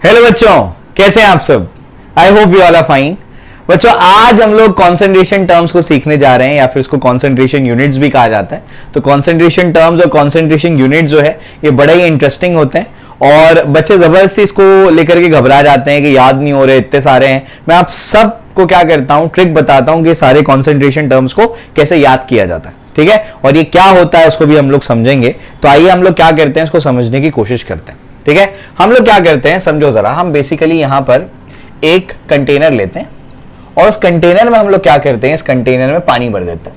Hello बच्चों, कैसे हैं आप सब? I hope you all are fine. बच्चों, आज हम लोग कॉन्सेंट्रेशन टर्म्स को सीखने जा रहे हैं, या फिर इसको कॉन्सेंट्रेशन यूनिट्स भी कहा जाता है। तो कॉन्सेंट्रेशन टर्म्स और कॉन्सेंट्रेशन यूनिट जो है ये बड़े ही इंटरेस्टिंग होते हैं, और बच्चे जबरदस्ती इसको लेकर के घबरा जाते हैं कि याद नहीं हो रहे, इतने सारे हैं। मैं आप सब को क्या करता हूं, ट्रिक बताता हूं कि सारे कॉन्सेंट्रेशन टर्म्स को कैसे याद किया जाता है, ठीक है। और ये क्या होता है उसको भी हम लोग समझेंगे। तो आइए हम लोग क्या करते हैं, इसको समझने की कोशिश करते हैं, ठीक है। हम लोग क्या करते हैं, समझो जरा। हम बेसिकली यहां पर एक कंटेनर लेते हैं, और उस कंटेनर में हम लोग क्या करते हैं, इस कंटेनर में पानी भर देते हैं।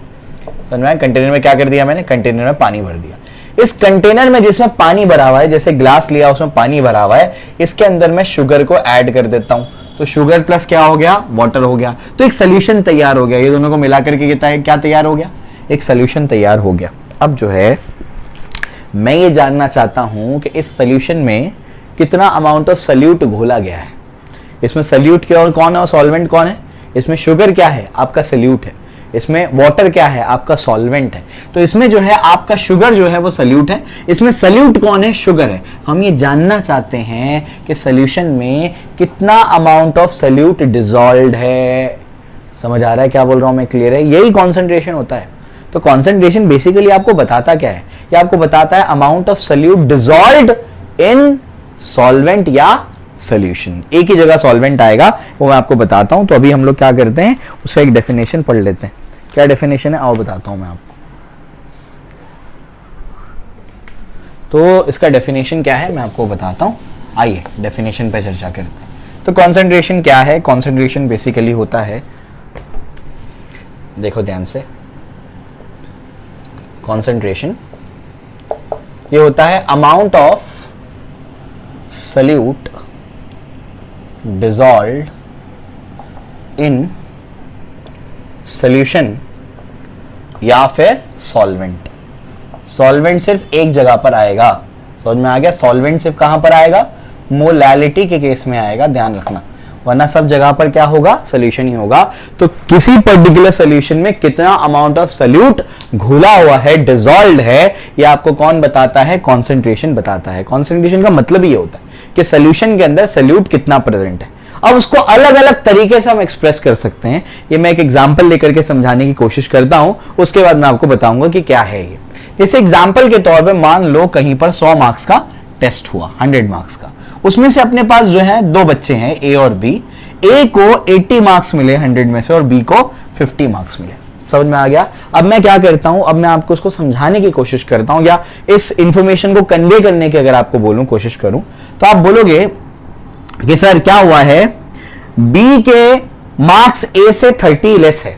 समझ में? कंटेनर में क्या कर दिया मैंने, कंटेनर में पानी भर दिया। इस कंटेनर में जिसमें पानी भरा हुआ है, जैसे ग्लास लिया उसमें पानी भरा हुआ है, इसके अंदर मैं शुगर को ऐड कर देता हूं। तो शुगर प्लस क्या हो गया, वाटर हो गया। तो एक सोल्यूशन तैयार हो गया। ये दोनों को मिलाकर के क्या तैयार हो गया, एक सोल्यूशन तैयार हो गया। अब जो है मैं ये जानना चाहता हूं कि इस सोल्यूशन में कितना अमाउंट ऑफ सल्यूट घोला गया है। इसमें सल्यूट क्या और कौन है और सॉल्वेंट कौन है? इसमें शुगर क्या है, आपका सल्यूट है। इसमें वाटर क्या है, आपका सॉल्वेंट है। तो इसमें जो है आपका शुगर जो है वो सल्यूट है, इसमें सल्यूट कौन है, शुगर है। हम ये जानना चाहते हैं कि सॉल्यूशन में कितना अमाउंट ऑफ सल्यूट डिसॉल्व्ड है। समझ आ रहा है क्या बोल रहा हूं मैं, क्लियर है? यही कॉन्सेंट्रेशन होता है। तो कॉन्सेंट्रेशन बेसिकली आपको बताता क्या है, ये आपको बताता है amount of solute dissolved in solvent या सॉल्यूशन। एक ही जगह सॉल्वेंट आएगा, वो मैं आपको बताता हूं। तो अभी हम लोग क्या करते हैं, उसका एक डेफिनेशन पढ़ लेते हैं। क्या डेफिनेशन है आओ बताता हूं मैं आपको। तो इसका डेफिनेशन क्या है मैं आपको बताता हूं। आइए डेफिनेशन पे चर्चा करते हैं। तो कॉन्सेंट्रेशन क्या है? कॉन्सेंट्रेशन बेसिकली होता है, देखो ध्यान से, कॉन्सेंट्रेशन ये होता है amount of solute dissolved in solution या फिर सॉल्वेंट। सॉल्वेंट सिर्फ एक जगह पर आएगा, समझ में आ गया? सॉल्वेंट सिर्फ कहां पर आएगा, मोलैलिटी के केस में आएगा, ध्यान रखना। वरना सब जगह पर क्या होगा, सोल्यूशन ही होगा। तो किसी पर्टिकुलर सोल्यूशन में कितना अमाउंट ऑफ सल्यूट घुला हुआ है, डिसॉल्व्ड है, ये आपको कौन बताता है, कॉन्सेंट्रेशन बताता है। कॉन्सेंट्रेशन का मतलब ये होता है कि सोल्यूशन के अंदर सल्यूट कितना प्रेजेंट है। अब उसको अलग अलग तरीके से हम एक्सप्रेस कर सकते हैं। ये मैं एक एग्जांपल लेकर के समझाने की कोशिश करता हूं, उसके बाद मैं आपको बताऊंगा कि क्या है ये। जैसे एग्जांपल के तौर पे मान लो कहीं पर 100 मार्क्स का टेस्ट हुआ, 100 मार्क्स का। उसमें से अपने पास जो है दो बच्चे हैं, ए और बी। ए को 80 मार्क्स मिले 100 में से, और बी को 50 मार्क्स मिले। समझ में आ गया? अब मैं क्या करता हूं, अब मैं आपको उसको समझाने की कोशिश करता हूं, या इस इंफॉर्मेशन को कन्वे करने की अगर आपको बोलूं, कोशिश करूं, तो आप बोलोगे कि सर क्या हुआ है, बी के मार्क्स ए से 30 लेस है।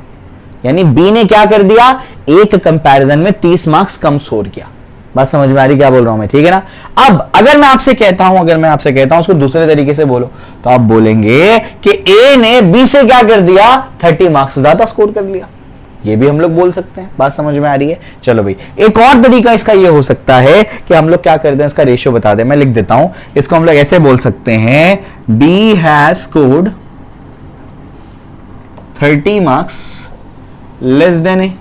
यानी बी ने क्या कर दिया, ए के कंपैरिजन में 30 मार्क्स कम स्कोर किया। बात समझ में आ रही क्या बोल रहा हूं मैं, ठीक है ना? अब अगर मैं आपसे कहता हूं उसको दूसरे तरीके से बोलो, तो आप बोलेंगे कि ए ने बी से क्या कर दिया, 30 मार्क्स ज्यादा स्कोर कर लिया। ये भी हम लोग बोल सकते हैं। बात समझ में आ रही है? चलो भाई, एक और तरीका इसका ये हो सकता है कि हम लोग क्या करते हैं, इसका रेशियो बता दें, मैं लिख देता हूं। इसको हम लोग ऐसे बोल सकते हैं, B has scored 30 marks less than A.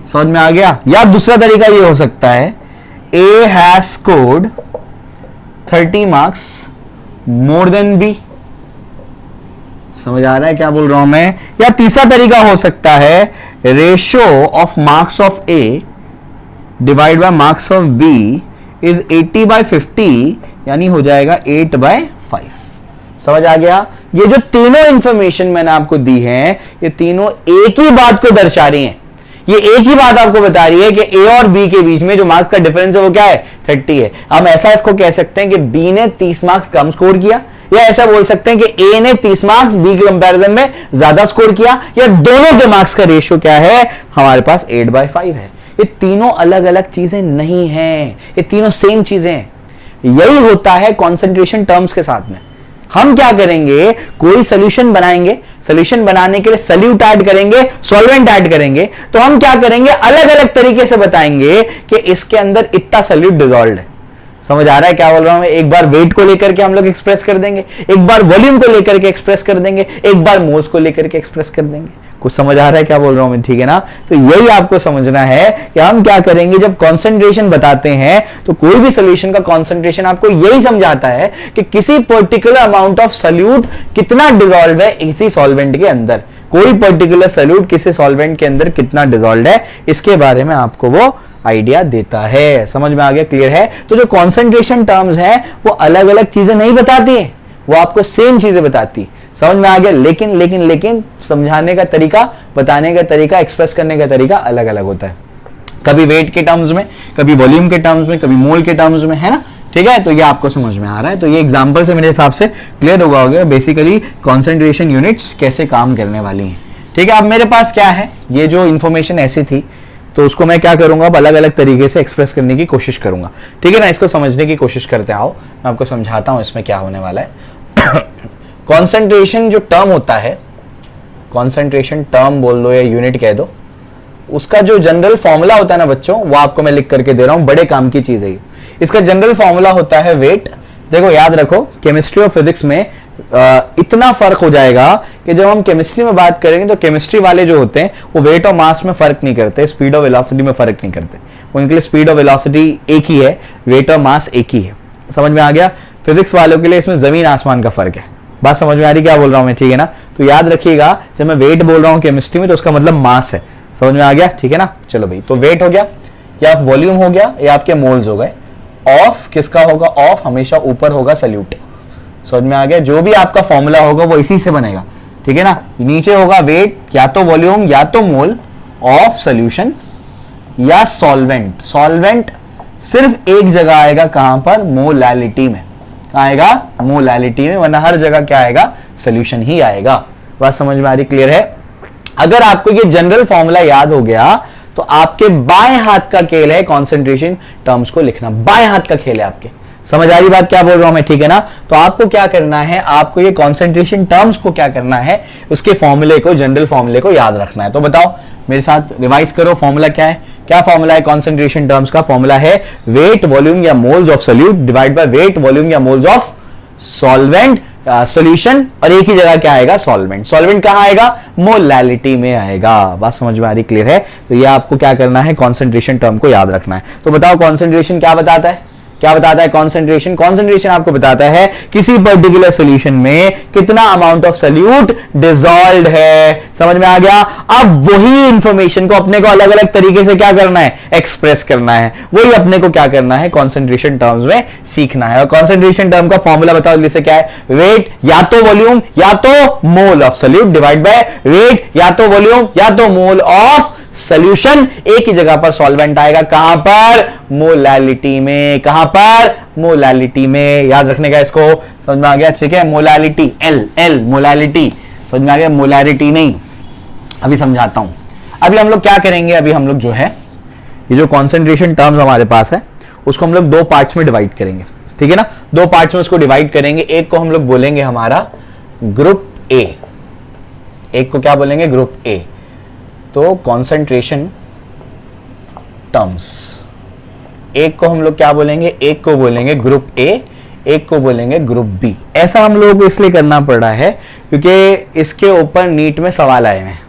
समझ में आ गया? या दूसरा तरीका ये हो सकता है, A has scored 30 marks more than B. समझ आ रहा है क्या बोल रहा हूं मैं? या तीसरा तरीका हो सकता है, ratio of marks of A divide by marks of B is 80/50, यानी हो जाएगा 8/5। समझ आ गया? ये जो तीनों इंफॉर्मेशन मैंने आपको दी है, ये तीनों एक ही बात को दर्शा रही हैं। ये एक ही बात आपको बता रही है कि ए और बी के बीच में जो मार्क्स का डिफरेंस है वो क्या है, 30 है। हम ऐसा इसको कह सकते हैं कि बी ने 30 मार्क्स कम स्कोर किया, या ऐसा बोल सकते हैं कि ए ने 30 मार्क्स बी के कंपैरिजन में ज्यादा स्कोर किया, या दोनों के मार्क्स का रेशियो क्या है, हमारे पास 8/5 है। ये तीनों अलग अलग चीजें नहीं है, ये तीनों सेम चीजें हैं। यही होता है कॉन्सेंट्रेशन टर्म्स के साथ में। हम क्या करेंगे, कोई सोल्यूशन बनाएंगे, सोल्यूशन बनाने के लिए सल्यूट ऐड करेंगे, सॉल्वेंट ऐड करेंगे, तो हम क्या करेंगे, अलग अलग तरीके से बताएंगे कि इसके अंदर इतना सल्यूट डिसॉल्व्ड है। समझ आ रहा है क्या बोल रहा हूं? एक बार वेट को लेकर के हम लोग एक्सप्रेस कर देंगे, एक बार वॉल्यूम को लेकर के एक्सप्रेस कर देंगे, एक बार मोल्स को लेकर के एक्सप्रेस कर देंगे। कुछ समझ आ रहा है क्या बोल रहा हूं मैं, ठीक है ना। तो यही आपको समझना है कि हम क्या करेंगे जब कॉन्सेंट्रेशन बताते हैं, तो कोई भी सोल्यूशन का कॉन्सेंट्रेशन आपको यही समझाता है कि किसी पर्टिकुलर अमाउंट ऑफ सॉल्यूट कितना डिसॉल्व है इसी सॉल्वेंट के अंदर, कोई पर्टिकुलर सॉल्यूट किसी सॉल्वेंट के अंदर कितना डिसॉल्व है, इसके बारे में आपको वो आइडिया देता है। समझ में आ गया, क्लियर है। तो जो कॉन्सेंट्रेशन टर्म्स हैं वो अलग अलग चीजें नहीं बताती हैं, वो आपको सेम चीजें बताती। समझ में आ गया। लेकिन लेकिन लेकिन समझाने का तरीका, बताने का तरीका, एक्सप्रेस करने का तरीका अलग अलग होता है, कभी वेट के टर्म्स में, कभी वॉल्यूम के टर्म्स में, कभी मोल के टर्म्स में, है ना। ठीक है, तो ये आपको समझ में आ रहा है। तो ये एग्जांपल से मेरे हिसाब से क्लियर होगा बेसिकली कॉन्सेंट्रेशन यूनिट्स कैसे काम करने वाली हैं। ठीक है, अब मेरे पास क्या है, ये जो इंफॉर्मेशन ऐसी थी तो उसको मैं क्या करूंगा, अब अलग अलग तरीके से एक्सप्रेस करने की कोशिश करूंगा। ठीक है ना, इसको समझने की कोशिश करते आओ, मैं आपको समझाता हूं इसमें क्या होने वाला है। कॉन्सेंट्रेशन जो टर्म होता है, कॉन्सेंट्रेशन टर्म बोल दो या यूनिट कह दो, उसका जो जनरल फॉर्मूला होता है ना बच्चों, वो आपको मैं लिख करके दे रहा हूं, बड़े काम की चीज है ये। इसका जनरल फॉर्मूला होता है वेट। देखो याद रखो, केमिस्ट्री और फिजिक्स में इतना फर्क हो जाएगा कि जब हम केमिस्ट्री में बात करेंगे तो केमिस्ट्री वाले जो होते हैं वो वेट और मास में फर्क नहीं करते, स्पीड और वेलोसिटी में फर्क नहीं करते, उनके लिए स्पीड और वेलोसिटी एक ही है, वेट और मास एक ही है। समझ में आ गया। फिजिक्स वालों के लिए इसमें जमीन आसमान का फर्क है। बात समझ में आ रही क्या बोल रहा हूं मैं, ठीक है ना। तो याद रखिएगा, जब मैं वेट बोल रहा हूं केमिस्ट्री में तो उसका मतलब मास है। समझ में आ गया, ठीक है ना। चलो भाई, तो वेट हो गया या वॉल्यूम हो गया या आपके मोल्स हो गए। ऑफ किसका होगा, ऑफ हमेशा ऊपर होगा सल्यूट। समझ में आ गया, जो भी आपका फॉर्मूला होगा वो इसी से बनेगा, ठीक है ना। नीचे होगा वेट या तो वॉल्यूम या तो मोल ऑफ सॉल्यूशन या सॉल्वेंट। सॉल्वेंट सिर्फ एक जगह आएगा, कहां पर, मोलैलिटी में। कहां आएगा, मोलैलिटी में, वरना हर जगह क्या आएगा, सॉल्यूशन ही आएगा। बात समझ में आ रही, क्लियर है। अगर आपको ये जनरल फॉर्मूला याद हो गया तो आपके बाएं हाथ का खेल है कॉन्सेंट्रेशन टर्म्स को लिखना, बाएं हाथ का खेल है आपके। समझ आ रही बात क्या बोल रहा हूं मैं, ठीक है ना। तो आपको क्या करना है, आपको ये कॉन्सेंट्रेशन टर्म्स को क्या करना है, उसके फॉर्मूले को, जनरल फॉर्मूले को याद रखना है। तो बताओ मेरे साथ रिवाइज करो, फॉर्मूला क्या है, क्या फॉर्मूला है कॉन्सेंट्रेशन टर्म्स का। फॉर्मूला है वेट वॉल्यूम या moles of solute divide by weight volume या मोल्स ऑफ सॉल्वेंट सॉल्यूशन, और एक ही जगह क्या आएगा, सॉल्वेंट। सॉल्वेंट कहां आएगा, मोलैलिटी में आएगा। बात समझ में आ रही, क्लियर है। तो ये आपको क्या करना है, कॉन्सेंट्रेशन टर्म को याद रखना है। तो बताओ कॉन्सेंट्रेशन क्या बताता है, क्या बताता है कॉन्सेंट्रेशन। कॉन्सेंट्रेशन आपको बताता है किसी पर्टिकुलर सॉल्यूशन में कितना अमाउंट ऑफ सॉल्यूट डिसॉल्व्ड है। समझ में आ गया। अब वही इंफॉर्मेशन को अपने को अलग अलग तरीके से क्या करना है, एक्सप्रेस करना है। वही अपने को क्या करना है, कॉन्सेंट्रेशन टर्म्स में सीखना है। और कॉन्सेंट्रेशन टर्म का फॉर्मूला बताओ जैसे क्या है, वेट या तो वॉल्यूम या तो mole of solute divide by wait या तो वॉल्यूम या तो मोल ऑफ सॉल्यूशन। एक ही जगह पर सॉल्वेंट आएगा, कहां पर, मोलैलिटी में। कहां पर, मोलैलिटी में। याद रखने का इसको, समझ में आ गया, ठीक है। मोलैलिटी, एल एल मोलैलिटी, समझ में आ गया, मोलैरिटी नहीं। अभी समझाता हूं। अभी हम लोग क्या करेंगे, अभी हम लोग जो है ये जो कॉन्सेंट्रेशन टर्म्स हमारे पास है उसको हम लोग दो पार्ट्स में डिवाइड करेंगे, ठीक है ना। दो पार्ट्स में उसको डिवाइड करेंगे। एक को हम लोग बोलेंगे हमारा ग्रुप ए, एक को क्या बोलेंगे, ग्रुप ए। तो कॉन्सेंट्रेशन टर्म्स, एक को हम लोग क्या बोलेंगे, एक को बोलेंगे ग्रुप ए, एक को बोलेंगे ग्रुप बी। ऐसा हम लोगों को इसलिए करना पड़ रहा है क्योंकि इसके ऊपर नीट में सवाल आए हैं।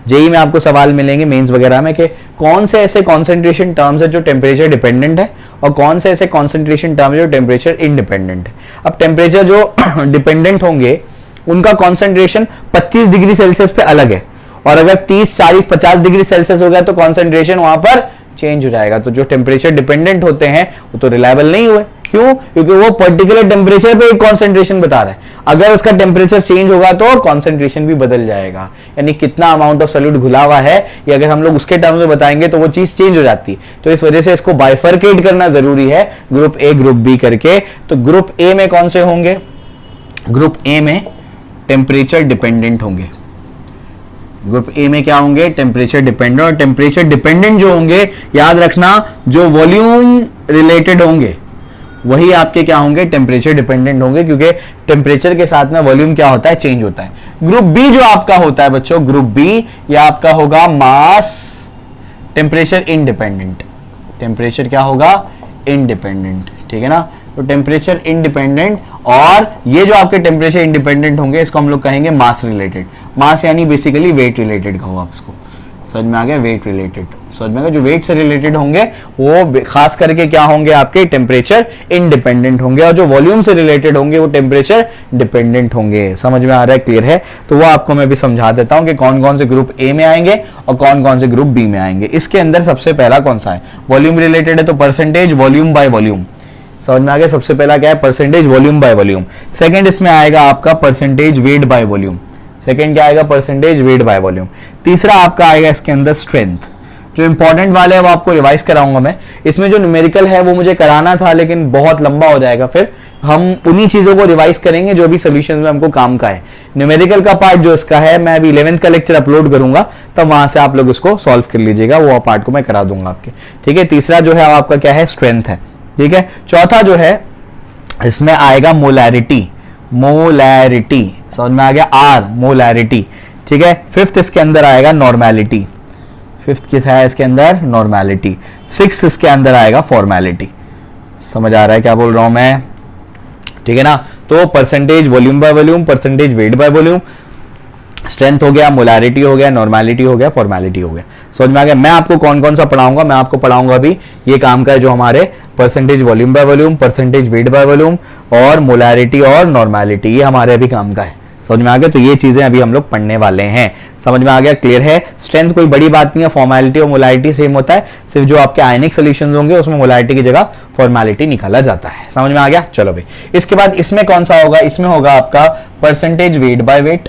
जेई में आपको सवाल मिलेंगे मेंस वगैरह में कि कौन से ऐसे कॉन्सेंट्रेशन टर्म्स है जो टेम्परेचर डिपेंडेंट है और कौन से ऐसे कॉन्सेंट्रेशन टर्म है जो टेम्परेचर इंडिपेंडेंट है। अब टेम्परेचर जो डिपेंडेंट होंगे उनका कॉन्सेंट्रेशन 25 डिग्री सेल्सियस पे अलग है, और अगर 30, 40, 50 डिग्री सेल्सियस हो गया तो कॉन्सेंट्रेशन वहां पर चेंज हो जाएगा। तो जो टेम्परेचर डिपेंडेंट होते हैं वो तो रिलायबल नहीं हुए। क्यों, क्योंकि वो पर्टिकुलर टेम्परेचर पे एक कॉन्सेंट्रेशन बता रहा है। अगर उसका टेम्परेचर चेंज होगा तो कॉन्सेंट्रेशन भी बदल जाएगा, यानी कितना अमाउंट ऑफ सॉल्यूट घुला हुआ है ये अगर हम लोग उसके टर्म्स में बताएंगे तो वो चीज चेंज हो जाती है। तो इस वजह से इसको बाइफर्केट करना जरूरी है, ग्रुप ए ग्रुप बी करके। तो ग्रुप ए में कौन से होंगे, ग्रुप ए में टेम्परेचर डिपेंडेंट होंगे। ग्रुप ए में क्या होंगे, टेम्परेचर डिपेंडेंट। और टेम्परेचर डिपेंडेंट जो होंगे, याद रखना, जो वॉल्यूम रिलेटेड होंगे वही आपके क्या होंगे, टेम्परेचर डिपेंडेंट होंगे, क्योंकि टेम्परेचर के साथ में वॉल्यूम क्या होता है, चेंज होता है। ग्रुप बी जो आपका होता है बच्चों, ग्रुप बी या आपका होगा मास टेम्परेचर इंडिपेंडेंट। टेम्परेचर क्या होगा, इंडिपेंडेंट, ठीक है ना। तो टेम्परेचर इंडिपेंडेंट, और ये जो आपके टेम्परेचर इंडिपेंडेंट होंगे इसको हम लोग कहेंगे मास रिलेटेड। मास यानी बेसिकली वेट रिलेटेड कहो आप इसको, समझ में आ गया, वेट रिलेटेड समझ में आ गया। जो वेट से रिलेटेड होंगे वो खास करके क्या होंगे, आपके टेम्परेचर इंडिपेंडेंट होंगे, और जो वॉल्यूम से रिलेटेड होंगे वो टेम्परेचर डिपेंडेंट होंगे। समझ में आ रहा है, क्लियर है? तो वो आपको मैं भी समझा देता हूं कि कौन कौन से ग्रुप ए में आएंगे और कौन कौन से ग्रुप बी में आएंगे। इसके अंदर सबसे पहला कौन सा है, वॉल्यूम रिलेटेड है, तो परसेंटेज वॉल्यूम बाय वॉल्यूम, समझ में आ गया। सबसे पहला क्या है, percentage volume by volume. Second इसमें आएगा आपका percentage weight by volume, second क्या आएगा, परसेंटेज वेट बाय वॉल्यूम। तीसरा आपका आएगा इसके अंदर स्ट्रेंथ। जो इंपॉर्टेंट वाले है वो आपको रिवाइज कराऊंगा मैं। इसमें जो न्यूमेरिकल है वो मुझे कराना था लेकिन बहुत लंबा हो जाएगा, फिर हम उन्हीं चीजों को रिवाइज करेंगे जो भी सोल्यूशन में हमको काम का है। न्यूमेरिकल का पार्ट जो इसका है मैं अभी 11th का लेक्चर अपलोड करूंगा, तब वहां से आप लोग उसको सॉल्व कर लीजिएगा, वो पार्ट को मैं करा दूंगा आपके, ठीक है। तीसरा जो है आपका क्या है, स्ट्रेंथ है, ठीक है। चौथा जो है इसमें आएगा मोलैरिटी, मोलैरिटी समझ में आ गया, आर मोलैरिटी, ठीक है। फिफ्थ इसके अंदर आएगा नॉर्मैलिटी, फिफ्थ किस है इसके अंदर, नॉर्मैलिटी। सिक्स इसके अंदर आएगा फॉर्मेलिटी। समझ आ रहा है क्या बोल रहा हूं मैं, ठीक है ना। तो percentage volume by volume, percentage weight by volume, strength हो गया, मोलैरिटी हो गया, नॉर्मैलिटी हो गया, फॉर्मेलिटी हो गया। समझ में आ गया। मैं आपको कौन कौन सा पढ़ाऊंगा, मैं आपको पढ़ाऊंगा अभी ये काम का है जो हमारे percentage volume by volume, percentage weight by volume और मोलैरिटी और नॉर्मैलिटी, ये हमारे अभी काम का है। समझ में आ गया। तो ये चीजें अभी हम लोग पढ़ने वाले हैं, समझ में आ गया, क्लियर है। स्ट्रेंथ कोई बड़ी बात नहीं है, फॉर्मेलिटी और मोलैरिटी सेम होता है, सिर्फ जो आपके आयनिक सॉल्यूशंस होंगे उसमें मोलैरिटी की जगह फॉर्मेलिटी निकाला जाता है। समझ में आ गया, चलो भाई। इसके बाद इसमें कौन सा होगा, इसमें होगा आपका परसेंटेज वेट बाय वेट।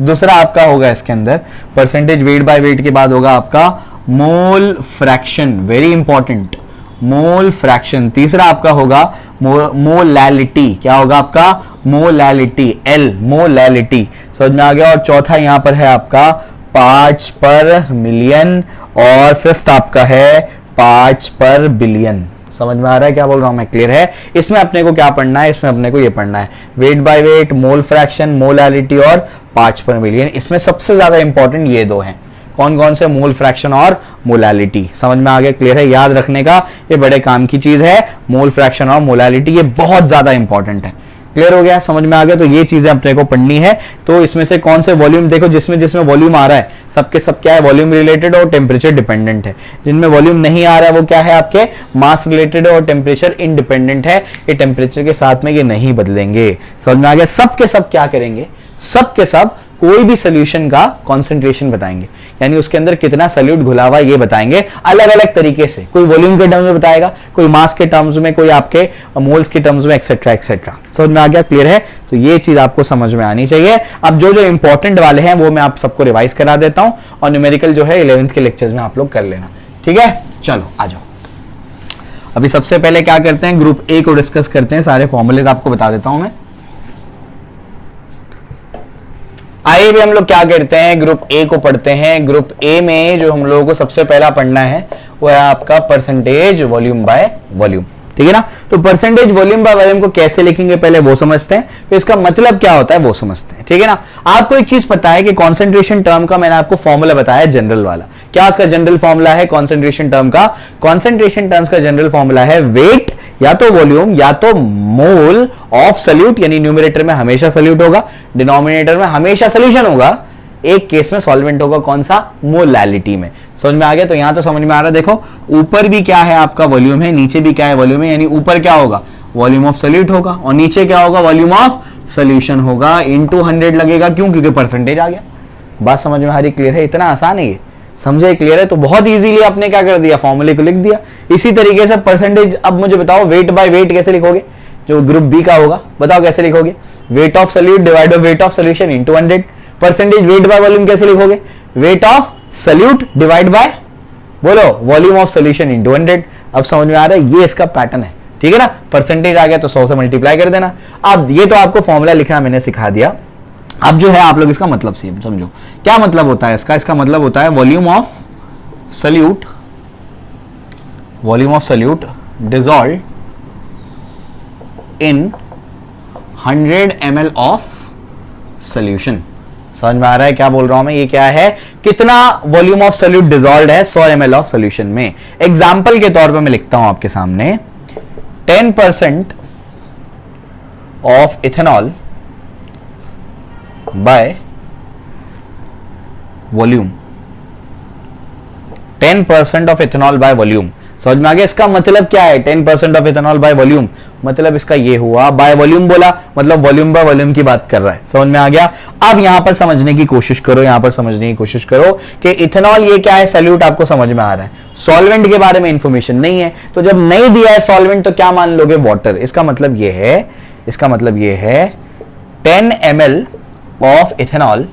दूसरा आपका होगा इसके अंदर परसेंटेज वेट बाय वेट के बाद होगा आपका mole fraction, very important, mole fraction. तीसरा आपका होगा मोलैलिटी, क्या होगा आपका, मोलैलिटी, एल मोलैलिटी, समझ में आ गया। और चौथा यहां पर है आपका पार्ट्स पर मिलियन, और फिफ्थ आपका है पार्ट्स पर बिलियन। समझ में आ रहा है क्या बोल रहा हूं मैं, क्लियर है। इसमें अपने को क्या पढ़ना है, इसमें अपने को ये पढ़ना है weight by weight, mole fraction, molality और पार्ट्स पर मिलियन। इसमें सबसे ज्यादा इंपॉर्टेंट ये दो हैं, कौन कौन से, मोल फ्रैक्शन और मोलैलिटी। समझ में आ गया, क्लियर है। याद रखने का, ये बड़े काम की चीज है, मोल फ्रैक्शन और मोलैलिटी, ये बहुत ज्यादा इंपॉर्टेंट है। क्लियर हो गया, समझ में आ गया। तो ये चीजें अपने को पढ़नी है। तो इसमें से कौन से वॉल्यूम, देखो जिसमें जिसमें वॉल्यूम आ रहा है सबके सब क्या है, वॉल्यूम रिलेटेड और टेम्परेचर डिपेंडेंट है। जिनमें वॉल्यूम नहीं आ रहा है वो क्या है, आपके मास रिलेटेड और टेम्परेचर इंडिपेंडेंट है। ये टेम्परेचर के साथ में ये नहीं बदलेंगे। समझ में आ गया। सबके सब क्या करेंगे, सबके सब कोई भी सोल्यूशन का कॉन्सेंट्रेशन बताएंगे, यानी उसके अंदर कितना सॉल्यूट घुला हुआ ये बताएंगे अलग अलग तरीके से। कोई वॉल्यूम के टर्म्स में बताएगा, कोई मास के टर्म्स में, कोई आपके मोल्स के टर्म्स में, एक्सेट्रा एक्सेट्रा। समझ में आ गया, क्लियर है। तो ये चीज आपको समझ में आनी चाहिए। अब जो जो इंपॉर्टेंट वाले हैं वो मैं आप सबको रिवाइज करा देता हूं, और न्यूमेरिकल जो है 11th के लेक्चर्स में आप लोग कर लेना, ठीक है। चलो आ जाओ। अभी सबसे पहले क्या करते हैं, ग्रुप ए को डिस्कस करते हैं। सारे फॉर्मूलेज आपको बता देता हूं मैं। आइए भी हम लोग क्या करते हैं, ग्रुप ए को पढ़ते हैं। ग्रुप ए में जो हम लोगों को सबसे पहला पढ़ना है वो है आपका परसेंटेज वॉल्यूम बाय वॉल्यूम, ठीक है ना। तो परसेंटेज वॉल्यूम बाय वॉल्यूम को कैसे लिखेंगे पहले वो समझते हैं, फिर इसका मतलब क्या होता है वो समझते हैं, ठीक है ना। आपको एक चीज पता है कि कॉन्सेंट्रेशन टर्म का मैंने आपको फॉर्मूला बताया जनरल वाला। क्या उसका जनरल फॉर्मूला है कॉन्सेंट्रेशन टर्म का, कॉन्सेंट्रेशन टर्म्स का जनरल फॉर्मूला है वेट या तो वॉल्यूम या तो मोल ऑफ सॉल्यूट, यानी न्यूमरेटर में हमेशा सॉल्यूट होगा, डिनोमिनेटर में हमेशा सॉल्यूशन होगा, एक केस में सॉल्वेंट होगा, कौन सा, मोलैलिटी में। समझ में आ गया। तो यहां तो समझ में आ रहा है, देखो ऊपर भी क्या है आपका वॉल्यूम है, नीचे भी क्या है वॉल्यूम है, यानी ऊपर क्या होगा वॉल्यूम ऑफ सॉल्यूट होगा और नीचे क्या होगा वॉल्यूम ऑफ सॉल्यूशन होगा, इनटू 100 लगेगा, क्यों, क्योंकि परसेंटेज आ गया। बात समझ में आ रही, क्लियर है। इतना आसान है ये, समझे, क्लियर है। तो बहुत इजीली आपने क्या कर दिया, फॉर्मूले को लिख दिया। इसी तरीके से परसेंटेज, अब मुझे बताओ वेट बाय वेट कैसे लिखोगे, जो ग्रुप बी का होगा, बताओ कैसे लिखोगे, weight of solute divide by weight of solution into 100। Percentage weight by volume कैसे लिखोगे, weight of solute divide bye, बोलो, वॉल्यूम ऑफ सॉल्यूशन इनटू 100। अब समझ में आ रहा है, ये इसका पैटर्न है, ठीक है ना। परसेंटेज आ गया तो 100 से मल्टीप्लाई कर देना। अब ये तो आपको फॉर्मूला लिखना मैंने सिखा दिया। अब जो है आप लोग इसका मतलब समझो, क्या मतलब होता है इसका, इसका मतलब होता है volume of solute, volume of solute dissolve in 100 ml of solution. समझ में आ रहा है क्या बोल रहा हूं मैं, ये क्या है, कितना वॉल्यूम ऑफ सॉल्यूट डिसॉल्व्ड है 100 ml ऑफ सॉल्यूशन में। एग्जांपल के तौर पे मैं लिखता हूं आपके सामने 10% of ethanol by volume, 10% of ethanol by volume. समझ में आ गया? इसका मतलब क्या है 10% ऑफ इथेनॉल बाय वॉल्यूम? मतलब इसका ये हुआ, बाय वॉल्यूम बोला मतलब वॉल्यूम बाय वॉल्यूम की बात कर रहा है। समझ में आ गया? अब यहां पर समझने की कोशिश करो, यहां पर समझने की कोशिश करो कि इथेनॉल ये क्या है, सॉल्यूट आपको समझ में आ रहा है, सॉल्वेंट के बारे में इंफॉर्मेशन नहीं है। तो जब नहीं दिया है सॉल्वेंट तो क्या मान लोगे? वाटर। इसका मतलब ये है, इसका मतलब ये है 10 ml of ethanol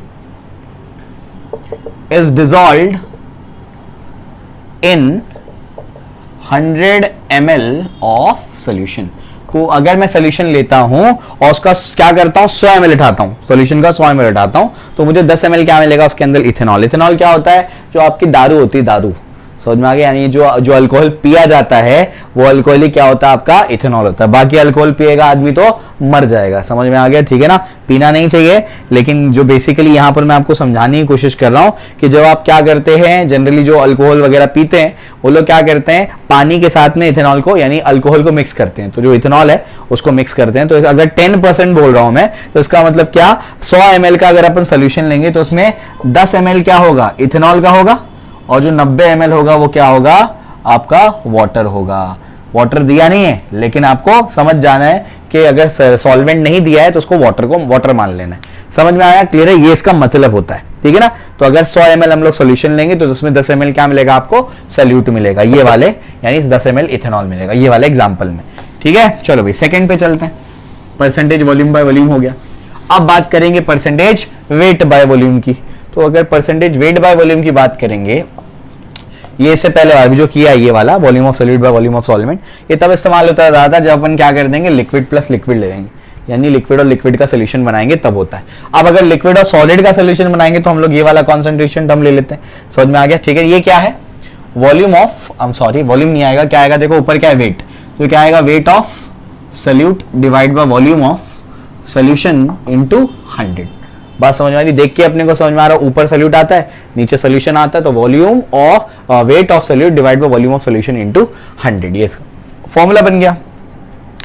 is dissolved in 100 ml of solution। को अगर मैं सोल्यूशन लेता हूं और उसका क्या करता हूं 100 ml उठाता हूं, सोल्यूशन का 100 ml उठाता हूं, तो मुझे 10 ml क्या मिलेगा? उसके अंदर इथेनॉल। इथेनॉल क्या होता है? जो आपकी दारू होती है, दारू। समझ में आ गया? यानी जो अल्कोहल पिया जाता है वो अल्कोहल ही क्या होता है? आपका इथेनॉल होता है। बाकी अल्कोहल पिएगा आदमी तो मर जाएगा। समझ में आ गया? ठीक है ना? पीना नहीं चाहिए, लेकिन जो बेसिकली यहां पर मैं आपको समझाने की कोशिश कर रहा हूं कि जब आप क्या करते हैं, जनरली जो अल्कोहल वगैरह पीते हैं वो लोग क्या करते हैं, पानी के साथ में इथेनॉल को यानी अल्कोहल को मिक्स करते हैं। तो जो इथेनॉल है उसको मिक्स करते हैं। तो अगर 10% बोल रहा हूं मैं, तो इसका मतलब क्या, 100 ml का अगर अपन सोल्यूशन लेंगे तो उसमें 10 ml क्या होगा? इथेनॉल का होगा, और जो 90 ml होगा वो क्या होगा? आपका वाटर होगा। वाटर दिया नहीं है, लेकिन आपको समझ जाना है कि अगर सॉल्वेंट नहीं दिया है तो उसको वाटर को वाटर मान लेना है। समझ में आया? क्लियर है? ये इसका मतलब होता है। ठीक है ना? तो अगर 100 ml हम लोग सोल्यूशन लेंगे तो उसमें 10 ml क्या मिलेगा? आपको सॉल्यूट मिलेगा, ये वाले, यानी 10 ml इथेनॉल मिलेगा ये वाले एग्जांपल में। ठीक है, चलो भाई सेकंड पे चलते हैं। परसेंटेज वॉल्यूम बाय वॉल्यूम हो गया। अब बात करेंगे परसेंटेज वेट बाय वॉल्यूम की। तो अगर परसेंटेज वेट बाय वॉल्यूम की बात करेंगे, ये इससे पहले वाला भी जो किया ये वाला volume of solid bye volume of solvent, ये तब इस्तेमाल होता है ज्यादा जब अपन क्या कर देंगे, लिक्विड प्लस लिक्विड ले लेंगे, यानी लिक्विड और लिक्विड का सोल्यूशन बनाएंगे तब होता है। अब अगर लिक्विड और सॉलिड का सोल्यूशन बनाएंगे तो हम लोग ये वाला कॉन्सेंट्रेशन टर्म ले लेते हैं। समझ में आ गया? ठीक है, ये क्या है? वॉल्यूम ऑफ, सॉरी वॉल्यूम नहीं आएगा, क्या आएगा? देखो ऊपर क्या है? वेट। तो क्या आएगा? Weight of solute divide by volume of solution into 100। बात समझ में आ रही? देख के अपने को समझ में आ रहा है, ऊपर सोल्यूट आता है नीचे सोल्यूशन आता है, तो volume of weight of solute divide by volume of solution into 100, ये इसका फॉर्मूला बन गया।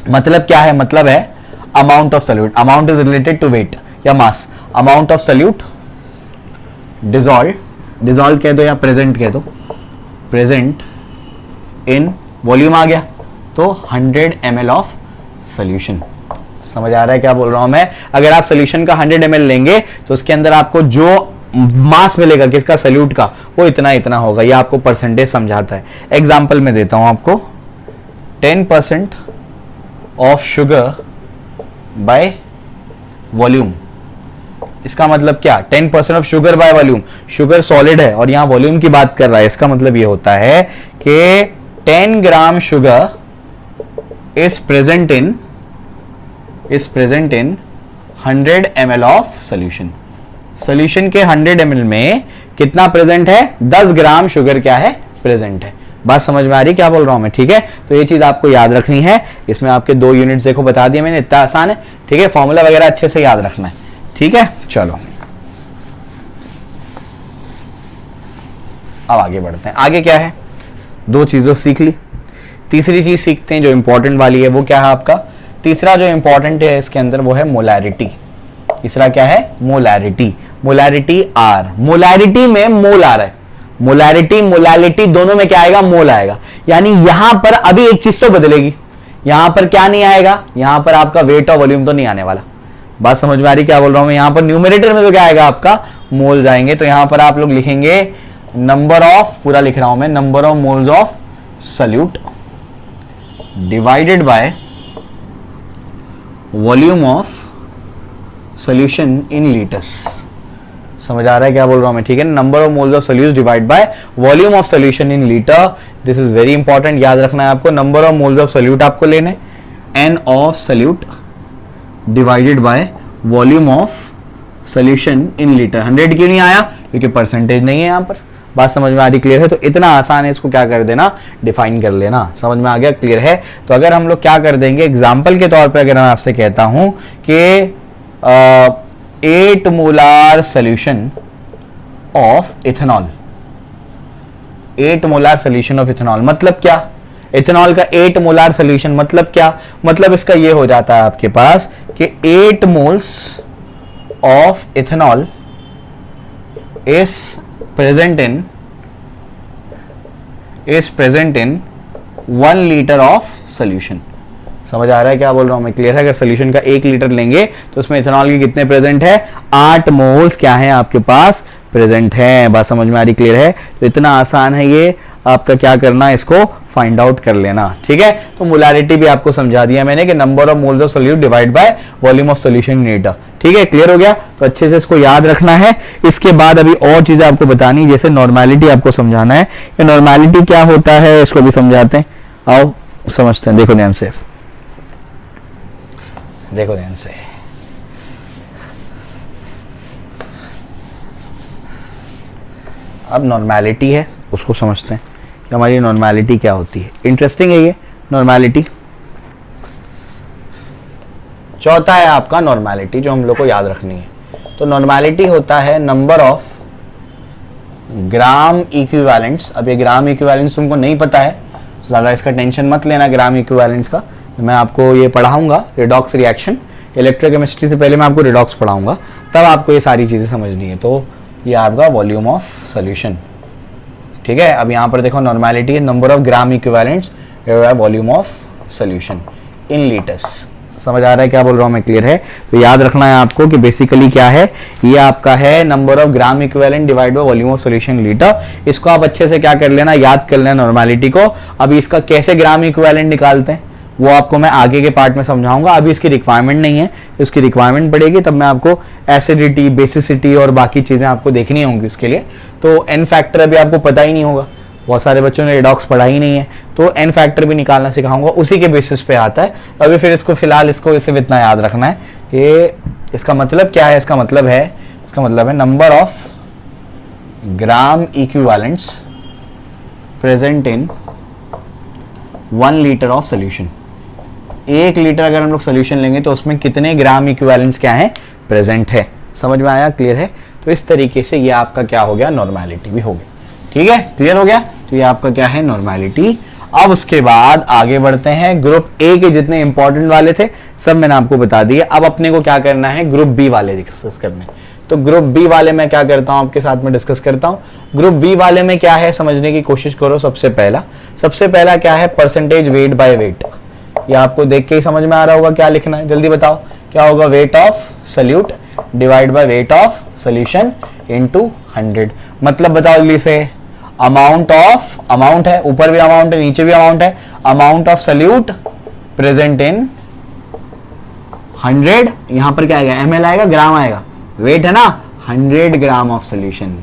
मतलब क्या है? मतलब है amount of solute, amount is related to weight या mass, amount of solute dissolve, dissolve कह दो या प्रेजेंट कह दो, प्रेजेंट इन वॉल्यूम आ गया तो 100 ml ऑफ सोल्यूशन। समझ आ रहा है क्या बोल रहा हूं मैं? अगर आप सोल्यूशन का 100 ml लेंगे तो उसके अंदर आपको जो मास मिलेगा किसका? सोल्यूट का, वो इतना इतना होगा। ये आपको परसेंटेज समझाता है। एग्जांपल में देता हूं आपको, 10% ऑफ शुगर बाय वॉल्यूम। इसका मतलब क्या? 10% of sugar by volume. Sugar solid है और यहां वॉल्यूम की बात कर रहा है, इसका मतलब ये होता है कि 10 gram sugar is present in 100 ml of solution. Solution के 100 ml में कितना प्रेजेंट है? 10 ग्राम शुगर क्या है? प्रेजेंट है। बात समझ में आ रही क्या बोल रहा हूं मैं? ठीक है, तो ये चीज आपको याद रखनी है। इसमें आपके 2 यूनिट्स देखो बता दिए मैंने, इतना आसान है। ठीक है, फॉर्मूला वगैरह अच्छे से याद रखना है। ठीक है, चलो अब आगे बढ़ते हैं। आगे क्या है? 2 चीजों सीख ली, तीसरी चीज सीखते हैं जो इंपॉर्टेंट वाली है। वो क्या है आपका? तीसरा जो इंपॉर्टेंट है इसके अंदर वो है मोलैरिटी। तीसरा क्या है? मोलैरिटी। मोलैरिटी आर, मोलैरिटी में मोल आ रहा है, मोलैरिटी मोलैलिटी दोनों में क्या आएगा? मोल आएगा। यानी यहां पर अभी एक चीज तो बदलेगी, यहां पर क्या नहीं आएगा? यहां पर आपका वेट और वॉल्यूम तो नहीं आने वाला। बात समझ में आ रही क्या बोल रहा हूं मैं? यहां पर न्यूमरेटर में तो क्या आएगा? आपका मोल जाएंगे। तो यहां पर आप लोग लिखेंगे नंबर ऑफ, पूरा लिख रहा हूं मैं, number of moles of solute divided by volume of solution in litres. समझ आ रहा है क्या बोल रहा हूं मैं? ठीक है, number of moles of solute divide by volume of solution in litre. This is very important, याद रखना है आपको। Number of moles of solute आपको लेने, n of solute divided by volume of solution in litre. 100 क्यों नहीं आया? क्योंकि परसेंटेज नहीं है यहां पर। बात समझ में आ रही? क्लियर है? तो इतना आसान है, इसको क्या कर देना? डिफाइन कर लेना। समझ में आ गया? क्लियर है? तो अगर हम लोग क्या कर देंगे, एग्जाम्पल के तौर पे अगर मैं आपसे कहता हूं कि 8 molar solution of ethanol, 8 molar solution of ethanol, मतलब क्या? इथेनॉल का 8 मोलार सोल्यूशन, मतलब क्या, मतलब इसका ये हो जाता है आपके पास कि 8 moles of ethanol is present in 1 litre of solution. समझ आ रहा है क्या बोल रहा हूं मैं, क्लियर है? अगर सोल्यूशन का 1 लीटर लेंगे तो उसमें इथेनॉल के कितने प्रेजेंट है, 8 मोल्स क्या है आपके पास प्रेजेंट है। बात समझ में आ रही, क्लियर है? तो इतना आसान है ये आपका, क्या करना है, इसको फाइंड आउट कर लेना, ठीक है? तो मोलारिटी भी आपको समझा दिया मैंने कि number of moles of solute divide by volume of solution in litre, ठीक है? क्लियर हो गया? तो अच्छे से इसको याद रखना है। इसके बाद अभी और चीजें आपको बतानी, जैसे नॉर्मेलिटी आपको समझाना है कि नॉर्मेलिटी क्या होता है, इसको भी समझाते हैं। आओ समझते हैं, देखो ध्यान से, देखो ध्यान से। अब नॉर्मेलिटी है, उसको समझते हैं कि हमारी नॉर्मेलिटी क्या होती है। इंटरेस्टिंग है ये नॉर्मेलिटी। चौथा है आपका नॉर्मेलिटी, जो हम लोग को याद रखनी है। तो नॉर्मेलिटी होता है नंबर ऑफ ग्राम इक्विवेलेंट्स। अब ये ग्राम इक्विवेलेंट्स तुमको नहीं पता है, ज़्यादा इसका टेंशन मत लेना ग्राम इक्विवेलेंट्स का। मैं आपको ये पढ़ाऊंगा रिडॉक्स रिएक्शन, इलेक्ट्रोकेमिस्ट्री से पहले मैं आपको रिडॉक्स पढ़ाऊंगा, तब आपको ये सारी चीज़ें समझनी है। तो ये आपका वॉल्यूम ऑफ सोल्यूशन, ठीक है? अब यहाँ पर देखो नॉर्मेलिटी है number of gram equivalents volume of solution in litres. समझ आ रहा है क्या बोल रहा हूँ मैं, क्लियर है? तो याद रखना है आपको कि बेसिकली क्या है, ये आपका है number of gram equivalent divide by volume of solution litre. इसको आप अच्छे से क्या कर लेना, याद कर लेना नॉर्मेलिटी को। अभी इसका कैसे ग्राम इक्विवेलेंट निकालते हैं वो आपको मैं आगे के पार्ट में समझाऊंगा। अभी इसकी रिक्वायरमेंट नहीं है, उसकी रिक्वायरमेंट पड़ेगी तब मैं आपको एसिडिटी, बेसिसिटी और बाकी चीजें आपको देखनी होंगी उसके लिए। तो एन फैक्टर अभी आपको पता ही नहीं होगा, बहुत सारे बच्चों ने रिडॉक्स पढ़ा ही नहीं है, तो एन फैक्टर भी निकालना सिखाऊंगा, उसी के बेसिस पे आता है। अभी फिर इसको फिलहाल इसको सिर्फ इतना याद रखना है, ये इसका मतलब क्या है, इसका मतलब है number of gram equivalents present in 1 litre of solution. 1 litre अगर हम लोग सोल्यूशन लेंगे तो उसमें कितने ग्राम इक्विवेलेंट्स क्या है प्रेजेंट है। समझ में आया, क्लियर है? तो इस तरीके से ये आपका क्या हो गया, नॉर्मेलिटी भी हो गया, ठीक है? क्लियर हो गया? तो ये आपका क्या है, नॉर्मेलिटी। अब उसके बाद आगे बढ़ते हैं, ग्रुप ए के जितने इंपॉर्टेंट वाले थे सब मैंने आपको बता दिए। अब अपने को क्या करना है, ग्रुप बी वाले डिस्कस करने। तो ग्रुप बी वाले में क्या करता हूं, आपके साथ में डिस्कस करता हूं। ग्रुप बी वाले में क्या है समझने की कोशिश करो। सबसे पहला क्या है, परसेंटेज वेट बाय वेट। ये आपको देख के ही समझ में आ रहा होगा क्या लिखना है, जल्दी बताओ क्या होगा। Weight of solute divide by weight of solution into 100। मतलब बताओ जल्दी से, अमाउंट है, ऊपर भी अमाउंट है नीचे भी अमाउंट है, amount of solute present in 100। यहां पर क्या आएगा, ml आएगा, ग्राम आएगा, वेट है ना 100 ग्राम ऑफ सोल्यूशन।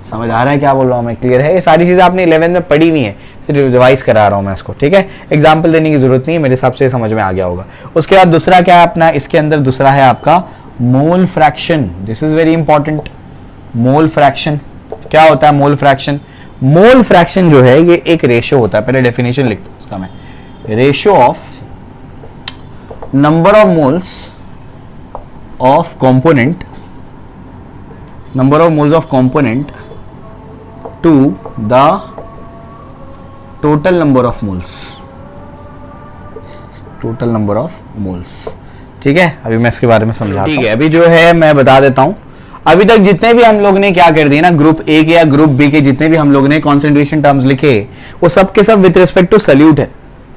समझ आ रहा है क्या बोल रहा हूं मैं, क्लियर है? ये सारी चीजें आपने 11th में पढ़ी हुई है, सिर्फ रिवाइज करा रहा हूं मैं इसको, ठीक है? एग्जाम्पल देने की जरूरत नहीं है, मेरे हिसाब से समझ में आ गया होगा। उसके बाद दूसरा क्या है अपना, इसके अंदर दूसरा है आपका mole fraction. This is very important. Mole fraction क्या होता है, मोल फ्रैक्शन? मोल फ्रैक्शन जो है ये एक रेशियो होता है, पहले डेफिनेशन लिखता हूं उसका मैं। Ratio of number of moles of component, number of moles of component to the total number of moles, total number of moles, ठीक है? अभी मैं इसके बारे में समझाता हूं, ठीक है? अभी जो है मैं बता देता हूं, अभी तक जितने भी हम लोग ने क्या कर दिया ना, ग्रुप ए के या ग्रुप बी के जितने भी हम लोग ने कॉन्सेंट्रेशन टर्म्स लिखे, वो सब के सब विद रिस्पेक्ट टू सोल्यूट है,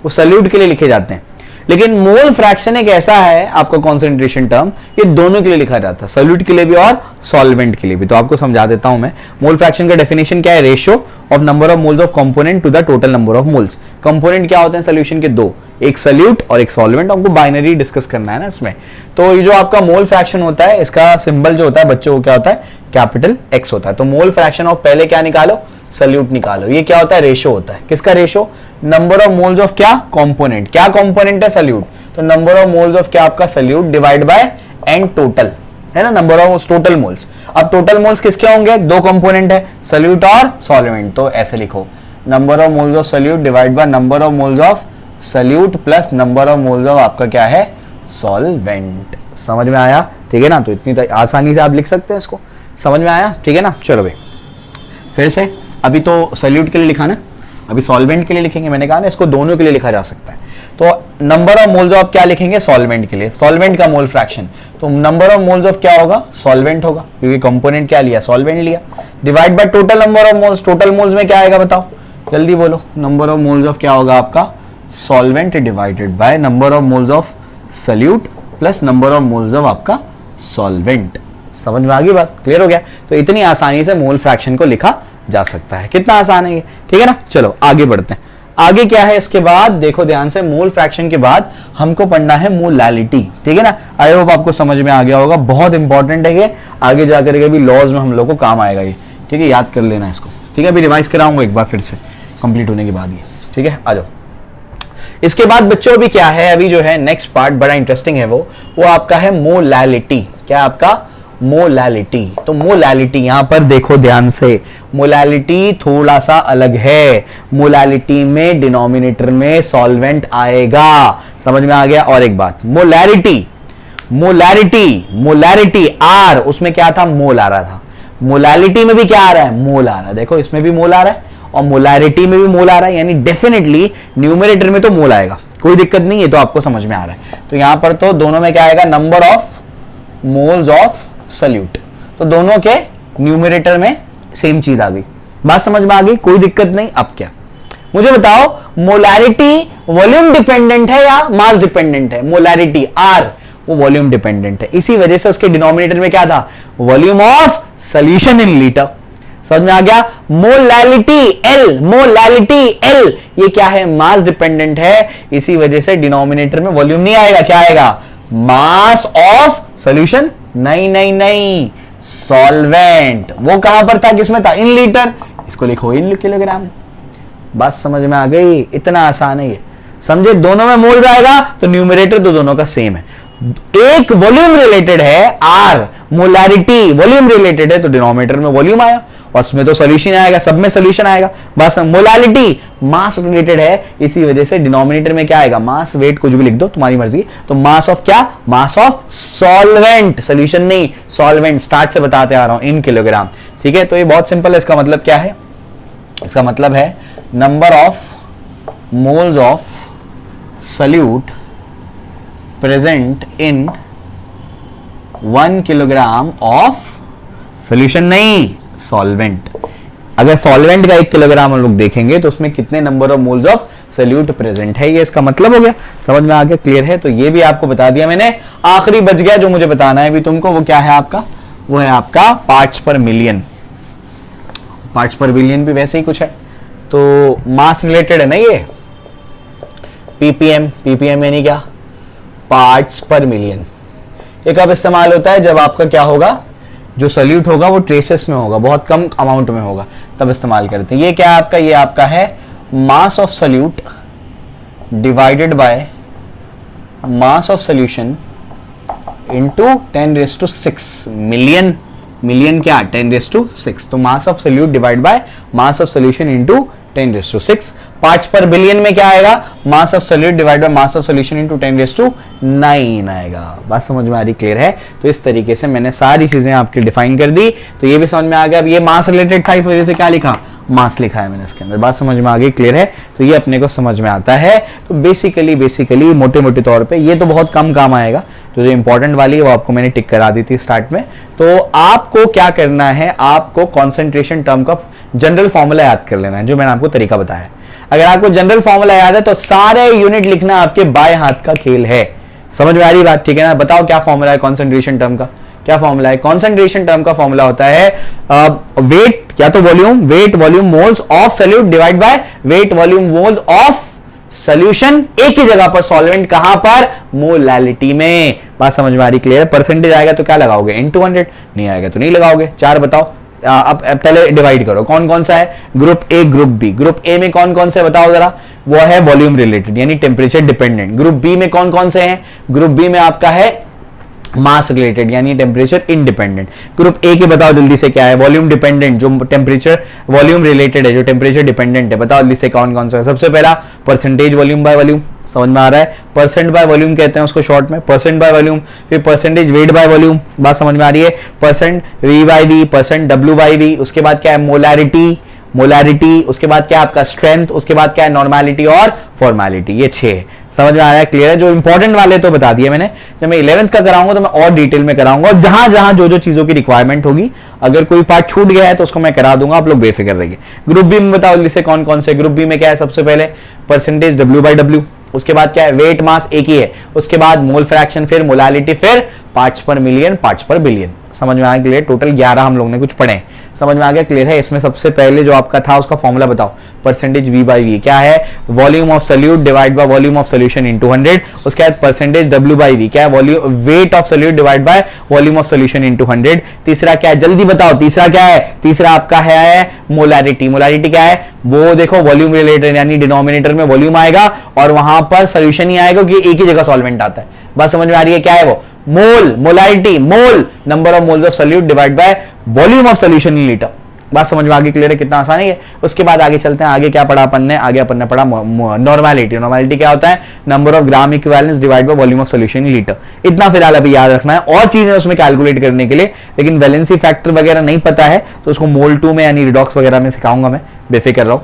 वो सोल्यूट के लिए लिखे जाते हैं। लेकिन मोल फ्रैक्शन एक ऐसा है आपका कॉन्सेंट्रेशन टर्म, ये दोनों के लिए लिखा जाता है, सोल्यूट के लिए भी और सॉल्वेंट के लिए भी। तो आपको समझा देता हूं मैं। मोल फ्रैक्शन का डेफिनेशन क्या है, ratio of number of moles of component to the total number of moles. Component क्या होते हैं सोल्यूशन के, दो, एक सोल्यूट और एक सॉल्वेंट। हमको बाइनरी डिस्कस करना है ना इसमें। तो ये जो आपका मोल फ्रैक्शन होता है, इसका सिंबल जो होता है बच्चों को क्या होता है, कैपिटल एक्स होता है। तो मोल फ्रैक्शन ऑफ पहले क्या निकालो, सोल्यूट निकालो। ये क्या होता है, रेशो होता है। किसका ratio, number of moles of क्या, कंपोनेंट। क्या कंपोनेंट है, सोल्यूट। तो नंबर ऑफ मोल्स ऑफ क्या आपका solute divide by n total, है ना, नंबर ऑफ टोटल मोल्स। अब टोटल मोल्स किसके होंगे, दो कंपोनेंट है, सोल्यूट और सॉल्वेंट। तो ऐसे लिखो, number of moles of solute divide by number of moles of solute plus number of moles of आपका क्या है, सॉल्वेंट। समझ में आया, ठीक है ना? तो इतनी आसानी से आप लिख सकते हैं इसको, समझ में आया, ठीक है ना? चलो भाई फिर से, अभी तो सोल्यूट के लिए लिखा ना, अभी सॉल्वेंट के लिए लिखेंगे, मैंने कहा ना इसको दोनों के लिए लिखा जा सकता है। तो नंबर ऑफ मोल्स ऑफ क्या लिखेंगे, सॉल्वेंट के लिए, सॉल्वेंट का मोल फ्रैक्शन, तो नंबर ऑफ मोल्स ऑफ क्या होगा, सॉल्वेंट होगा, क्योंकि कंपोनेंट क्या लिया, सॉल्वेंट लिया, divide by total number of moles. Total moles में क्या आएगा बताओ, जल्दी बोलो, नंबर ऑफ मोल्स ऑफ क्या होगा आपका, solvent divided by number of moles of solute plus number of moles of आपका सॉल्वेंट। समझ में आ गई बात, क्लियर हो गया। तो इतनी आसानी से मोल फ्रैक्शन को लिखा जा सकता है, कितना आसान है ये, ठीक है ना। चलो आगे बढ़ते हैं, आगे क्या है इसके बाद, देखो ध्यान से, मोल फ्रैक्शन के बाद हमको पढ़ना है मोलैलिटी, ठीक है ना। आई होप आपको समझ में आ गया होगा, बहुत इंपॉर्टेंट है ये, आगे जाकर के भी लॉज में हम लोग को काम आएगा ये, ठीक है, याद कर लेना इसको, ठीक है। अभी रिवाइज कराऊंगा एक बार फिर से कंप्लीट होने के बाद ये, ठीक है। आ जाओ, इसके बाद बच्चों अभी क्या है, अभी जो है नेक्स्ट पार्ट बड़ा इंटरेस्टिंग है, वो आपका है मोलैलिटी। क्या आपका, मोलैलिटी। तो मोलैलिटी यहां पर देखो ध्यान से, मोलैलिटी थोड़ा सा अलग है, मोलैलिटी में डिनोमिनेटर में सॉल्वेंट आएगा, समझ में आ गया। और एक बात, मोलैरिटी, मोलैरिटी, मोलैरिटी आर, उसमें क्या था, मोल आ रहा था, मोलैलिटी में भी क्या आ रहा है, मोल आ रहा है, देखो इसमें भी मोल आ रहा है और मोलैरिटी में भी मोल आ रहा है, यानी डेफिनेटली न्यूमरेटर में तो मोल आएगा, कोई दिक्कत नहीं है, तो आपको समझ में आ रहा है। तो यहां पर तो दोनों में क्या आएगा, number of moles of solute, तो दोनों के न्यूमरेटर में सेम चीज आ गई, बात समझ में आ गई, कोई दिक्कत नहीं। अब क्या, मुझे बताओ, मोलैरिटी वॉल्यूम डिपेंडेंट है या मास डिपेंडेंट है, मोलैरिटी आर वो वॉल्यूम डिपेंडेंट है, इसी वजह से उसके डिनोमिनेटर में क्या था, volume of solution in litre, समझ में आ गया। मोलैलिटी एल, मोलैलिटी एल, ये क्या है, मास डिपेंडेंट है, इसी वजह से डिनोमिनेटर में वॉल्यूम नहीं आएगा, क्या आएगा, मास ऑफ सॉल्यूशन, नहीं नहीं नहीं, सॉल्वेंट। वो कहां पर था, किसमें था, इन लीटर, इसको लिखो इन किलोग्राम, बात समझ में आ गई, इतना आसान है ये, समझे। दोनों में मोल्स आएगा तो न्यूमरेटर तो दोनों का सेम है, एक वॉल्यूम रिलेटेड है आर, मोलैरिटी वॉल्यूम रिलेटेड है, तो डिनोमिनेटर में वॉल्यूम आया, उसमें तो सॉल्यूशन आएगा, सब में सॉल्यूशन आएगा, बस। मोलैलिटी मास रिलेटेड है, इसी वजह से डिनोमिनेटर में क्या आएगा, मास, वेट, कुछ भी लिख दो तुम्हारी मर्जी, तो मास ऑफ क्या, मास ऑफ सॉल्वेंट, सॉल्यूशन नहीं, सॉल्वेंट, स्टार्ट से बताते आ रहा हूं, इन किलोग्राम, ठीक है। तो ये बहुत सिंपल है, इसका मतलब क्या है, इसका मतलब है number of moles of solute present in 1 kilogram of solution, नहीं, सॉल्वेंट। अगर सॉल्वेंट का 1 किलोग्राम हम लोग देखेंगे तो उसमें कितने number of moles of solute present है, ये इसका मतलब हो गया, समझ में आ गया, क्लियर है। तो ये भी आपको बता दिया मैंने, आखिरी बच गया जो मुझे बताना है अभी तुमको, वो क्या है आपका, वो है आपका पार्ट्स पर मिलियन। पार्ट्स पर बिलियन भी वैसे ही कुछ है, तो मास रिलेटेड है ना ये, पीपीएम, पीपीएम यानी क्या, पार्ट्स पर मिलियन। ये कब इस्तेमाल होता है, जब आपका क्या होगा, जो सॉल्यूट होगा वो ट्रेसेस में होगा, बहुत कम अमाउंट में होगा, तब इस्तेमाल करते हैं। ये क्या है आपका, ये आपका है मास of solute divided by mass of solution into 10⁶ million, million क्या, 10⁶, तो मास of solute divide by mass of solution into 10⁶। Parts पर बिलियन में क्या आएगा, मास of solute divide by mass of solution into 10⁹ आएगा, बात समझ में आ रही, क्लियर है। तो इस तरीके से मैंने सारी चीजें आपकी डिफाइन कर दी, तो ये भी समझ में आ गया। अब ये मास रिलेटेड था, इस वजह से क्या लिखा, मास लिखा है मैंने इसके अंदर, बात समझ में आ गई, क्लियर है। तो ये अपने को समझ में आता है। तो बेसिकली मोटे मोटे तौर पे ये तो बहुत कम काम आएगा, जो इंपॉर्टेंट वाली है वो आपको मैंने टिक करा दी थी स्टार्ट में। तो आपको क्या करना है, आपको कॉन्सेंट्रेशन टर्म का जनरल फॉर्मूला याद कर लेना है, जो मैंने आपको तरीका बताया। अगर आपको जनरल फॉर्मूला याद है तो सारे यूनिट लिखना आपके बाएं हाथ का खेल है, समझ में आ रही बात, ठीक है ना। बताओ क्या फॉर्मूला है कॉन्सेंट्रेशन टर्म का, क्या फॉर्मूला है, कॉन्सेंट्रेशन टर्म का फॉर्मूला होता है वेट या तो volume, weight volume moles of solute divide by weight volume moles of solution, एक ही जगह पर सॉल्वेंट, कहां पर, मोलैलिटी में, बात समझ में आ रही, क्लियर है। परसेंटेज आएगा तो क्या लगाओगे, इनटू 100, नहीं आएगा तो नहीं लगाओगे। 4 बताओ, अब पहले डिवाइड करो, कौन कौन सा है, group A group B, group A में कौन कौन से बताओ जरा, वो है वॉल्यूम रिलेटेड यानी टेम्परेचर डिपेंडेंट। ग्रुप बी में कौन कौन से हैं, ग्रुप बी में आपका है मास रिलेटेड यानी टेम्परेचर इंडिपेंडेंट। ग्रुप ए के बताओ जल्दी से क्या है, वॉल्यूम डिपेंडेंट, जो टेम्परेचर वॉल्यूम रिलेटेड है, जो टेम्परेचर डिपेंडेंट है, बताओ जल्दी से कौन कौन सा है। सबसे पहला परसेंटेज वॉल्यूम बाय वॉल्यूम, समझ में आ रहा है, परसेंट बाय वॉल्यूम कहते हैं उसको शॉर्ट में, परसेंट बाय वॉल्यूम। फिर परसेंटेज वेट बाय वॉल्यूम, बात समझ में आ रही है, percent v by v, percent डब्ल्यू बाय वी। उसके बाद क्या है, मोलैरिटी, मोलैरिटी, उसके बाद क्या है आपका स्ट्रेंथ, उसके बाद क्या है नॉर्मेलिटी और फॉर्मेलिटी, ये 6 है। समझ में आ रहा है, क्लियर है। जो इंपॉर्टेंट वाले तो बता दिए मैंने, जब मैं 11th का कराऊंगा तो मैं और डिटेल में कराऊंगा, और जहां जहां जो जो चीजों की रिक्वायरमेंट होगी, अगर कोई पार्ट छूट गया है तो उसको मैं करा दूंगा, आप लोग बेफिक्र रहिए। ग्रुप बी में बताओ जैसे कौन कौन से। ग्रुप बी में क्या है, सबसे पहले परसेंटेज W/W, उसके बाद क्या है वेट मास एक ही है, उसके बाद मोल फ्रैक्शन, फिर मोलालिटी, फिर पार्ट्स पर मिलियन, पार्ट्स पर बिलियन। समझ में आ गया, टोटल 11 हम लोग ने कुछ पढ़े। समझ में आ गया, क्लियर है। इसमें सबसे पहले जो आपका था उसका फॉर्मूला बताओ, परसेंटेज V/V क्या है, volume of solute divide by volume of solution into 100। उसके बाद परसेंटेज W/V क्या है, volume weight of solute divide by volume of solution into 100। तीसरा क्या है, जल्दी बताओ, तीसरा क्या है, तीसरा आपका है मोलारिटी। मोलारिटी क्या है, वो देखो वॉल्यूम रिलेटेड, यानी डिनोमिनेटर में वॉल्यूम आएगा और वहां पर सॉल्यूशन ही आएगा, कि एक ही जगह सॉल्वेंट आता है। बात समझ में आ रही है, क्या है वो mole, molarity, mole number of moles of solute divide by volume of solution in litre. बात समझ में आ गई, क्लियर है, कितना आसान है ये। उसके बाद आगे चलते हैं, आगे क्या पढ़ा अपन ने, आगे अपन ने पढ़ा नॉर्मेलिटी। नॉर्मेलिटी क्या होता है, number of gram equivalence divide by volume of solution in litre. इतना फिलहाल अभी याद रखना है, और चीजें उसमें कैलकुलेट करने के लिए, लेकिन वैलेंसी फैक्टर वगैरह नहीं पता है तो उसको मोल 2 में यानी रिडॉक्स वगैरह में सिखाऊंगा मैं, बेफिक्र रहो।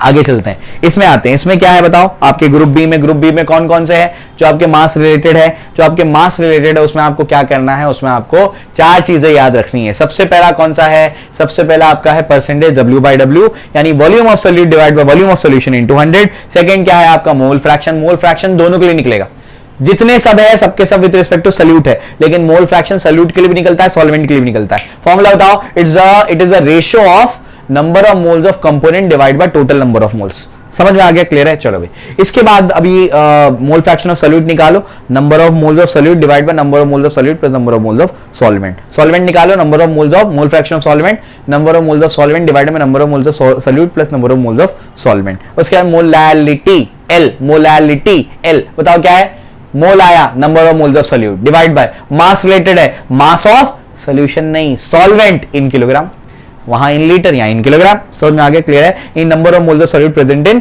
आगे चलते हैं, इसमें आते हैं। इसमें क्या है बताओ, आपके ग्रुप बी में, ग्रुप बी में कौन कौन से हैं, जो आपके मास रिलेटेड है। जो आपके मास रिलेटेड है उसमें आपको क्या करना है, उसमें आपको 4 चीजें याद रखनी है। सबसे पहला कौन सा है, सबसे पहला आपका है परसेंटेज W/W, यानी volume of solute divide by volume of solution into 100। Second क्या है आपका मोल फ्रैक्शन। मोल फ्रैक्शन दोनों के लिए निकलेगा, जितने सब है सबके सब विद रिस्पेक्ट टू सॉल्यूट है, लेकिन मोल फ्रैक्शन सॉल्यूट के लिए भी निकलता है, सॉल्वेंट के लिए भी निकलता है। फॉर्मूला बताओ, it is a ratio of number of moles of component divide by total number of moles. समझ में आ गया, क्लियर है। चलो भाई, इसके बाद अभी मोल फ्रैक्शन ऑफ सॉल्यूट निकालो, number of moles of solute divide by number of moles of solute plus number of moles of solvent. Solvent निकालो, number of moles of mole fraction of solvent, number of moles of solvent divide by number of moles of solute plus number of moles of solvent. उसके बाद molality L, molality L बताओ क्या है, मोल आया, number of moles of solute divide by mass related है, मास of solution नहीं, solvent in kilogram, वहां in litre या इन किलोग्राम। समझ में आ गया, क्लियर है। In number of moles of solute present in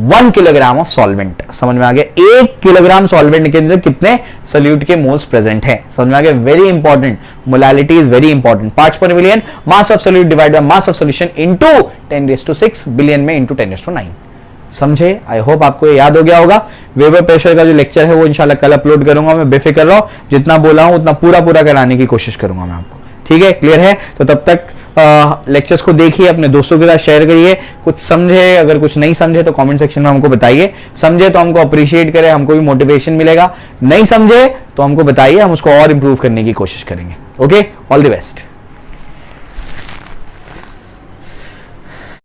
1 kilogram of solvent. समझ में आ गया, 1 किलोग्राम सॉल्वेंट के अंदर कितने सॉल्यूट के मोल्स प्रेजेंट है। समझ में आ गया, very important, molality is very important. Parts per million, mass of solute divide by mass of solution into 10⁶, billion में इनटू 10⁹। समझे, आई होप आपको ये याद हो गया होगा। वेबर प्रेशर का जो लेक्चर है वो इंशाल्लाह कल अपलोड करूंगा मैं, बेफिक्र रहो, जितना बोला हूं उतना पूरा कराने की कोशिश करूंगा मैं आपको, ठीक है, क्लियर है। तो तब तक लेक्चर्स को देखिए, अपने दोस्तों के साथ शेयर करिए, कुछ समझे, अगर कुछ नहीं समझे तो कमेंट सेक्शन में हमको बताइए, समझे तो हमको अप्रिशिएट करें, हमको भी मोटिवेशन मिलेगा, नहीं समझे तो हमको बताइए, हम उसको और इंप्रूव करने की कोशिश करेंगे। Okay, all the best.